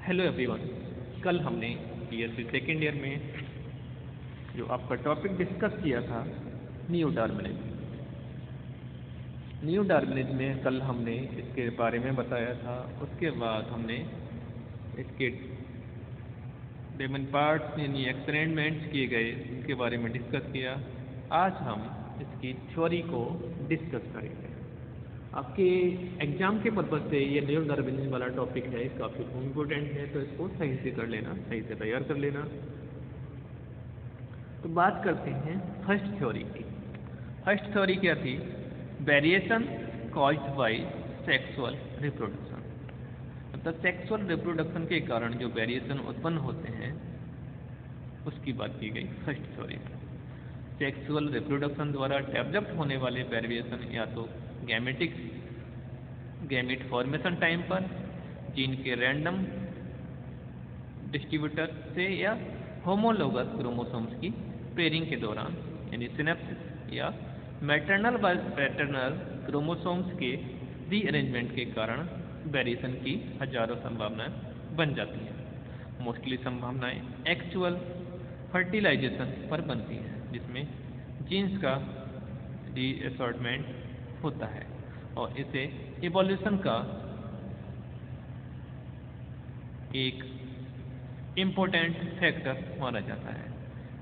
Hello everyone. कल हमने BSc second year में जो आपका टॉपिक डिस्कस किया था न्यू डार्विनिज्म। न्यू डार्विनिज्म में कल हमने इसके बारे में बताया था। उसके बाद हमने इसके डिफरेंट पार्ट्स यानी एक्सपेरिमेंट्स किए गए उनके बारे में डिस्कस किया। आज हम इसकी थ्योरी को डिस्कस करेंगे। आपके एग्जाम के पर्पज़ से ये न्यू डार्विनिज्म वाला टॉपिक है, काफ़ी इम्पोर्टेंट है, तो इसको सही से कर लेना, सही से तैयार कर लेना। तो बात करते हैं फर्स्ट थ्योरी की। फर्स्ट थ्योरी क्या थी? Variation caused by sexual reproduction. मतलब सेक्सुअल रिप्रोडक्शन के कारण जो वेरिएशन उत्पन्न होते हैं उसकी बात की गई फर्स्ट थ्योरी। सेक्सुअल रिप्रोडक्शन द्वारा डेवलप होने वाले वेरिएशन या तो गैमेट फॉर्मेशन टाइम पर जीन के रैंडम डिस्ट्रीब्यूटर से या होमोलोगस क्रोमोसोम्स की पेयरिंग के दौरान यानी सिनेप्सिस या मैटरनल व पैटर्नल क्रोमोसोम्स के रीअरेंजमेंट के कारण वेरिएशन की हजारों संभावनाएं बन जाती हैं। मोस्टली संभावनाएं एक्चुअल फर्टिलाइजेशन पर बनती हैं, जिसमें जीन्स का रीअसॉर्टमेंट होता है और इसे इवोल्यूशन का एक इम्पोर्टेंट फैक्टर माना जाता है।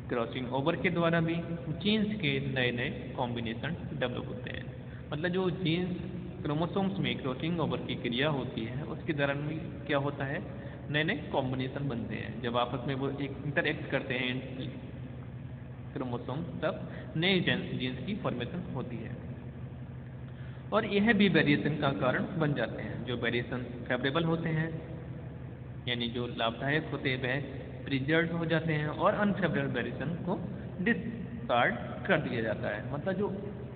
क्रॉसिंग ओवर के द्वारा भी जीन्स के नए नए कॉम्बिनेशन डेवलप होते हैं। मतलब जो जीन्स क्रोमोसोम्स में क्रॉसिंग ओवर की क्रिया होती है उसके दौरान भी क्या होता है, नए नए कॉम्बिनेशन बनते हैं। जब आपस में वो एक इंटरएक्ट करते हैं क्रोमोसोम, तब नए जीन्स की फॉर्मेशन होती है और यह भी वेरिएशन का कारण बन जाते हैं। जो वेरिएशन फेवरेबल होते हैं यानी जो लाभदायक होते हैं वह प्रिजर्व हो जाते हैं और अनफेवरेबल वेरिएशन को डिस्कार्ड कर दिया जाता है। मतलब जो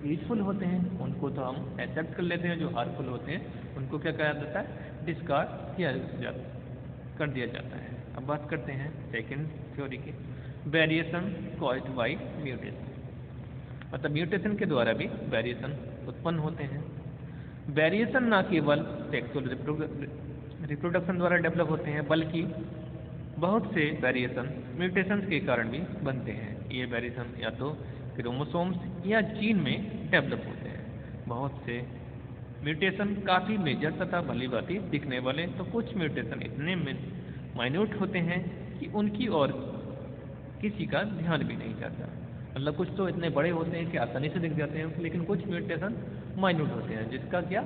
यूजफुल होते हैं उनको तो हम एक्सेप्ट कर लेते हैं, जो हार्मफुल होते हैं उनको क्या कहा जाता है, डिस्कार्ड कर दिया जाता है। अब बात करते हैं सेकेंड थ्योरी की, वेरिएशन कॉज्ड बाय म्यूटेशन। मतलब म्यूटेशन के द्वारा भी वेरिएशन उत्पन्न होते हैं। वेरिएशन न केवल सेक्सुअल रिप्रोडक्शन द्वारा डेवलप होते हैं बल्कि बहुत से वेरिएशन म्यूटेशंस के कारण भी बनते हैं। ये वेरिएशन या तो क्रोमोसोम्स या जीन में डेवलप होते हैं। बहुत से म्यूटेशन काफ़ी मेजर तथा भली भांति दिखने वाले, तो कुछ म्यूटेशन इतने माइन्यूट होते हैं कि उनकी ओर किसी का ध्यान भी नहीं जाता। मतलब कुछ तो इतने बड़े होते हैं कि आसानी से दिख जाते हैं, लेकिन कुछ म्यूटेशन माइन्यूट होते हैं जिसका क्या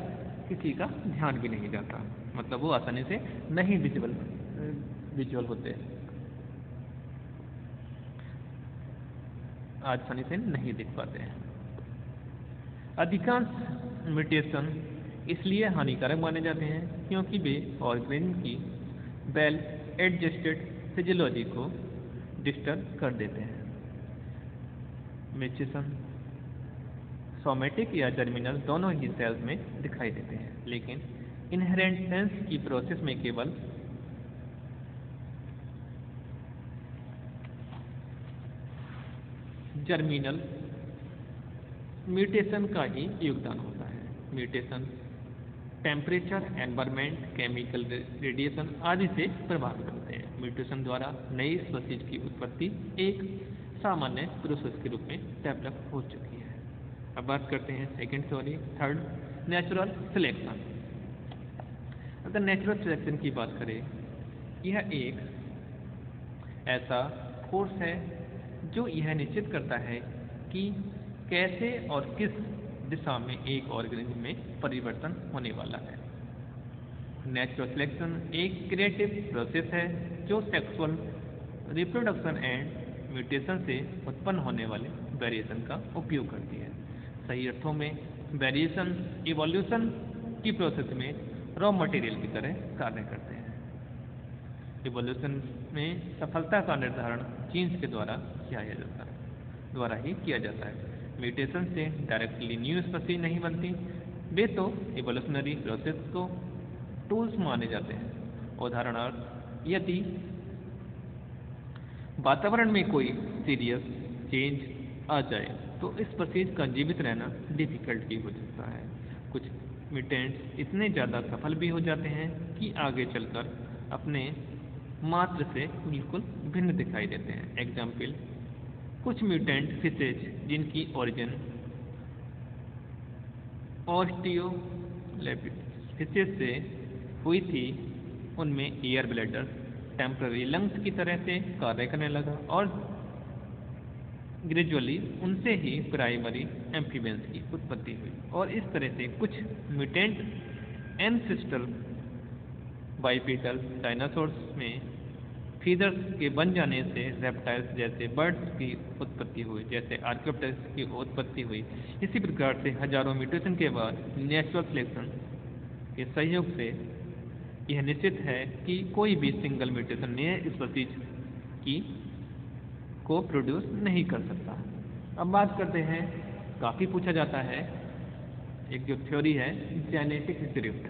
किसी का ध्यान भी नहीं जाता। मतलब वो आसानी से नहीं विजुअल होते, आसानी से नहीं दिख पाते हैं। अधिकांश म्यूटेशन इसलिए हानिकारक माने जाते हैं क्योंकि वे ऑर्गेनिज्म की वेल एडजस्टेड फिजियोलॉजी को डिस्टर्ब कर देते हैं। म्यूटेशन सोमेटिक या जर्मिनल दोनों ही सेल्स में दिखाई देते हैं, लेकिन इनहेरेंटेंस की प्रोसेस में केवल जर्मिनल म्यूटेशन का ही योगदान होता है। Mutation temperature, environment, chemical radiation आदि से प्रभावित होते हैं। म्यूटेशन द्वारा नई स्पीशीज की उत्पत्ति एक सामान्य प्रोसेस के रूप में डेवलप हो चुकी है। अब बात करते हैं second theory, third, natural selection. अगर नेचुरल सिलेक्शन की बात करें, यह एक ऐसा फोर्स है जो यह निश्चित करता है कि कैसे और किस दिशा में एक ऑर्गेनिज्म में परिवर्तन होने वाला है। नेचुरल सिलेक्शन एक क्रिएटिव प्रोसेस है जो सेक्सुअल रिप्रोडक्शन एंड म्यूटेशन से उत्पन्न होने वाले वेरिएशन का उपयोग करती है। सही अर्थों में वेरिएशन इवोल्यूशन की प्रोसेस में रॉ मटेरियल की तरह कार्य करते हैं। इवोल्यूशन में सफलता का निर्धारण जीन्स के द्वारा किया जाता है। म्यूटेशन से डायरेक्टली न्यू स्पीशीज नहीं बनती, वे तो इवोल्यूशनरी प्रोसेस को टूल्स माने जाते हैं। उदाहरणार्थ, यदि वातावरण में कोई सीरियस चेंज आ जाए तो इस स्पीशीज का जीवित रहना डिफिकल्ट भी हो सकता है। कुछ म्यूटेंट्स इतने ज़्यादा सफल भी हो जाते हैं कि आगे चलकर अपने मात्र से बिल्कुल भिन्न दिखाई देते हैं। एग्जाम्पल, कुछ म्यूटेंट फिशेज जिनकी ओरिजिन ऑस्टियोलेपिड से हुई थी, उनमें एयर ब्लैडर टेम्पररी लंग्स की तरह से कार्य करने लगा और ग्रेजुअली उनसे ही प्राइमरी एम्फीबियंस की उत्पत्ति हुई। और इस तरह से कुछ म्यूटेंट एंसेस्ट्रल बाइपेडल डायनासोर्स में फीदर्स के बन जाने से रेप्टाइल्स जैसे बर्ड्स की उत्पत्ति हुई, जैसे आर्कियोप्टेरिक्स की उत्पत्ति हुई। इसी प्रकार से हजारों म्यूटेशन के बाद नेचुरल सिलेक्शन के सहयोग से यह निश्चित है कि कोई भी सिंगल म्यूटेशन नए स्पीशीज की को प्रोड्यूस नहीं कर सकता। अब बात करते हैं, काफ़ी पूछा जाता है, एक जो थ्योरी है जेनेटिक ड्रिफ्ट,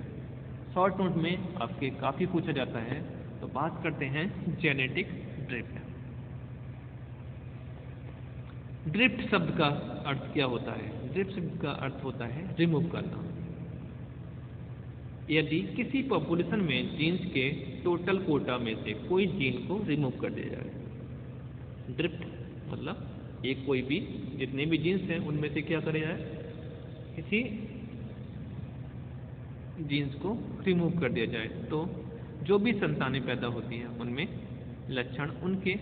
शॉर्ट नोट में आपके काफ़ी पूछा जाता है, तो बात करते हैं जेनेटिक ड्रिफ्ट। ड्रिफ्ट शब्द का अर्थ क्या होता है? ड्रिफ्ट शब्द का अर्थ होता है रिमूव करना। यदि किसी पॉपुलेशन में जीन्स के टोटल कोटा में से कोई जीन को रिमूव कर दिया जाए। ड्रिफ्ट मतलब एक कोई भी जितने भी जीन्स हैं उनमें से क्या करें जाए, किसी जीन्स को रिमूव कर दिया जाए, तो जो भी संतानें पैदा होती हैं उनमें लक्षण उनके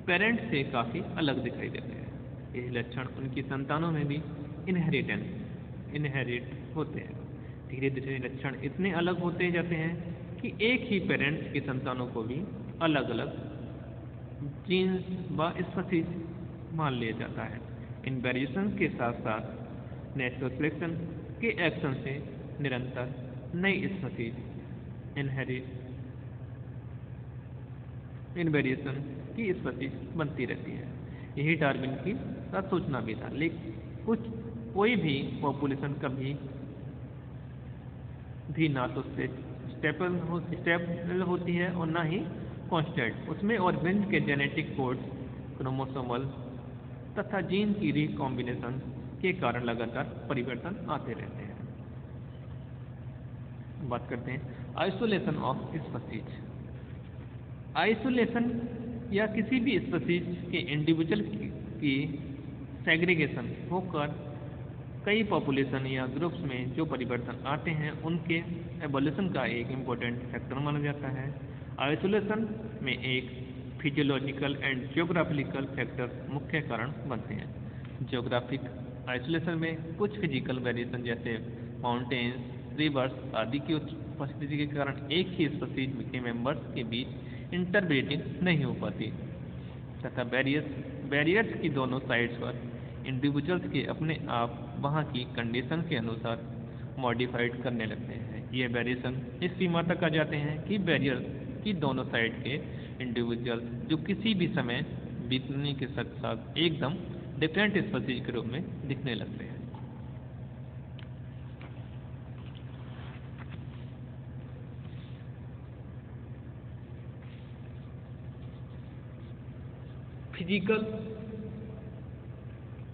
पेरेंट से काफ़ी अलग दिखाई देते हैं। ये लक्षण उनकी संतानों में भी इनहेरिट होते हैं। धीरे धीरे लक्षण इतने अलग होते जाते हैं कि एक ही पेरेंट्स की संतानों को भी अलग अलग जीन्स व स्पीशीज मान लिया जाता है। इन वेरिएशन के साथ साथ नेचुरल सिलेक्शन के एक्शन से निरंतर नई स्पीशीज इन वेरिएशन की स्पीशीज बनती रहती है। यही डार्विन की सूचना भी था। लेकिन कोई भी पॉपुलेशन कभी भी ना तो स्टेबल होती है और ना ही कांस्टेंट। उसमें और भिन्न के जेनेटिक कोड्स, क्रोमोसोमल तथा जीन की रिकॉम्बिनेशन के कारण लगातार परिवर्तन आते रहते हैं। बात करते हैं आइसोलेशन ऑफ स्पीशीज। आइसोलेशन या किसी भी स्पीशीज के इंडिविजुअल की सेग्रीगेशन होकर कई पॉपुलेशन या ग्रुप्स में जो परिवर्तन आते हैं उनके एवोल्यूशन का एक इम्पोर्टेंट फैक्टर माना जाता है। आइसोलेशन में एक फिजियोलॉजिकल एंड जियोग्राफिकल फैक्टर मुख्य कारण बनते हैं। जियोग्राफिक आइसोलेशन में कुछ फिजिकल वेरिएशन जैसे माउंटेन्स, रिवर्स आदि की उपस्थिति के कारण एक ही स्पीशीज के मेंबर्स के बीच इंटरब्रीडिंग नहीं हो पाती तथा बैरियर्स की दोनों साइड्स पर इंडिविजुअल्स के अपने आप वहाँ की कंडीशन के अनुसार मॉडिफाइड करने लगते हैं। ये वेरिएशन इस सीमा तक आ जाते हैं कि बैरियर की दोनों साइड के इंडिविजुअल्स जो किसी भी समय बीतने के साथ साथ एकदम डिफरेंट स्पीशीज के रूप में दिखने लगते हैं। फिजिकल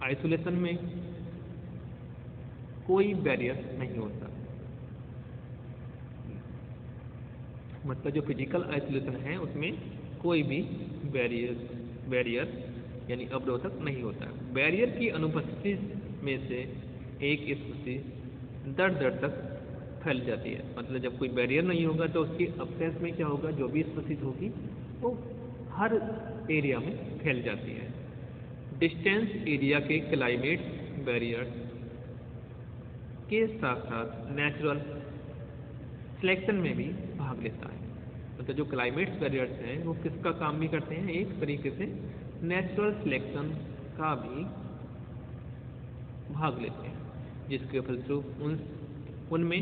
आइसोलेशन में कोई बैरियर नहीं होता, मतलब जो फिजिकल आइसोलेशन है उसमें कोई भी बैरियर यानी अवरोधक नहीं होता। बैरियर की अनुपस्थिति में से एक स्पीशीज दर दर तक फैल जाती है। मतलब जब कोई बैरियर नहीं होगा तो उसकी अब्सेंस में क्या होगा, जो भी स्पीशीज होगी वो हर एरिया में फैल जाती है। डिस्टेंस एरिया के क्लाइमेट बैरियर्स के साथ साथ नेचुरल सिलेक्शन में भी भाग लेता है। मतलब जो क्लाइमेट बैरियर्स हैं वो किसका काम भी करते हैं, एक तरीके से नेचुरल सिलेक्शन का भी भाग लेते हैं, जिसके फलस्वरूप उनमें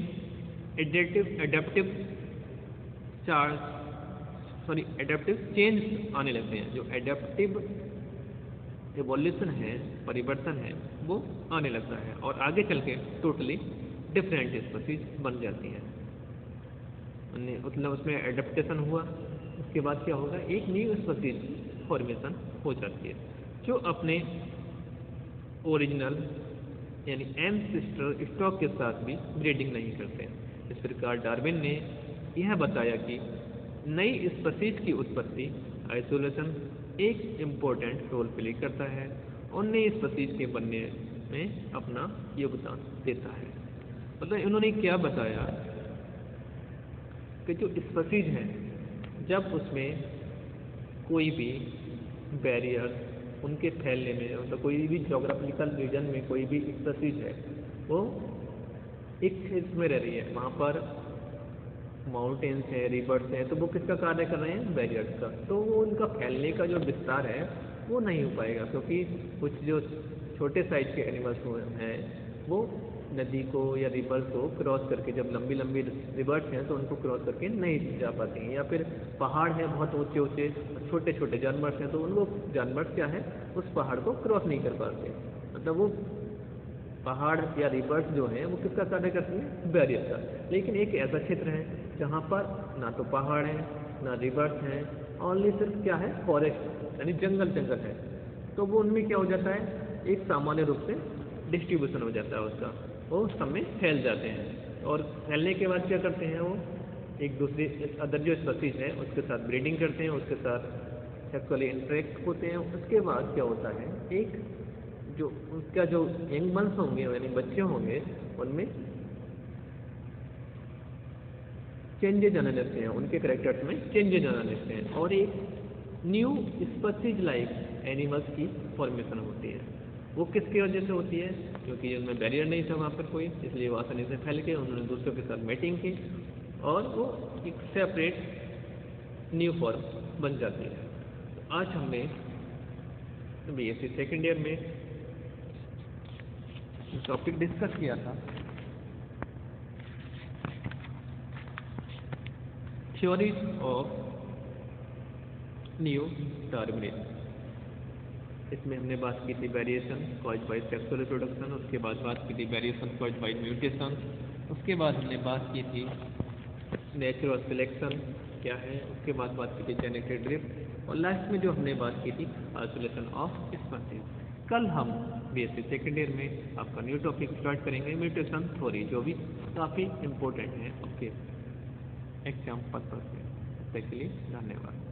एडेप्टिव चेंज आने लगते हैं। जो एडेप्टिव एवोल्यूशन है, परिवर्तन है, वो आने लगता है और आगे चल के टोटली डिफरेंट स्पीशीज बन जाती हैं। मतलब उसमें एडेप्टेशन हुआ, उसके बाद क्या होगा, एक न्यू स्पीशीज फॉर्मेशन हो जाती है जो अपने ओरिजिनल यानी एंसेस्टर स्टॉक के साथ भी ब्रीडिंग नहीं करते। इस प्रकार डार्विन ने यह बताया कि नई स्पीशीज की उत्पत्ति आइसोलेशन एक इम्पोर्टेंट रोल प्ले करता है और नई स्पीशीज के बनने में अपना योगदान देता है। मतलब इन्होंने क्या बताया कि जो स्पीशीज है जब उसमें कोई भी बैरियर उनके फैलने में, मतलब कोई भी ज्योग्राफिकल रीजन में कोई भी स्पीशीज है वो एक क्षेत्र में रह रही है, वहाँ पर माउंटेन्स हैं, रिवर्स हैं, तो वो किसका कार्य कर रहे हैं? बैरियर्स का। तो वो उनका फैलने का जो विस्तार है वो नहीं हो पाएगा, क्योंकि कुछ जो छोटे साइज के एनिमल्स हैं वो नदी को या रिवर्स को क्रॉस करके, जब लंबी लंबी रिवर्स हैं तो उनको क्रॉस करके नहीं जा पाती हैं, या फिर पहाड़ हैं बहुत ऊंचे ऊंचे, छोटे छोटे जानवर हैं तो उनको जानवर क्या है उस पहाड़ को क्रॉस नहीं कर पाते। मतलब वो पहाड़ या रिवर्स जो हैं वो किसका कार्य करती है? बैरियर का। लेकिन एक ऐसा क्षेत्र है जहाँ पर ना तो पहाड़ है ना रिवर्स हैं, ओनली सिर्फ क्या है? फॉरेस्ट यानी जंगल जंगल है। तो वो उनमें क्या हो जाता है? एक सामान्य रूप से डिस्ट्रीब्यूशन हो जाता है उसका, वो सब में फैल जाते हैं और फैलने के बाद क्या करते हैं वो एक दूसरे अदर जो स्पीशीज है उसके साथ ब्रीडिंग करते हैं, उसके साथ सेक्सुअली इंटरेक्ट होते हैं। उसके बाद क्या होता है, एक जो उसका जो यंग मंथ्स होंगे यानी बच्चे होंगे उनमें चेंजेज आने लगते हैं, उनके करेक्टर्स में चेंजेज आने लगते हैं और एक न्यू स्पीशीज लाइक एनिमल्स की फॉर्मेशन होती है। वो किसकी वजह से होती है? क्योंकि उनमें बैरियर नहीं था वहाँ पर कोई, इसलिए वो आसानी से फैल के उन्होंने दूसरों के साथ मीटिंग की और वो एक सेपरेट न्यू फॉर्म बन जाती है। तो आज हमने बीएससी सेकेंड ईयर में टॉपिक डिस्कस किया था थ्योरीज ऑफ न्यू डार्विनिज्म। इसमें हमने बात की थी variation caused by sexual reproduction, उसके बाद बात की थी वेरिएशन कॉज्ड बाय म्यूटेशन, उसके बाद हमने बात की थी नेचुरल सिलेक्शन क्या है, उसके बाद बात की थी जेनेटिक ड्रिफ्ट और लास्ट में जो हमने बात की थी आइसोलेशन ऑफ स्पीशीज। कल हम बीएससी सेकेंड ईयर में आपका न्यू टॉपिक स्टार्ट करेंगे म्यूटेशन थ्योरी, जो भी काफ़ी इम्पोर्टेंट है आपके एग्जाम पर्पज में। इसके लिए धन्यवाद।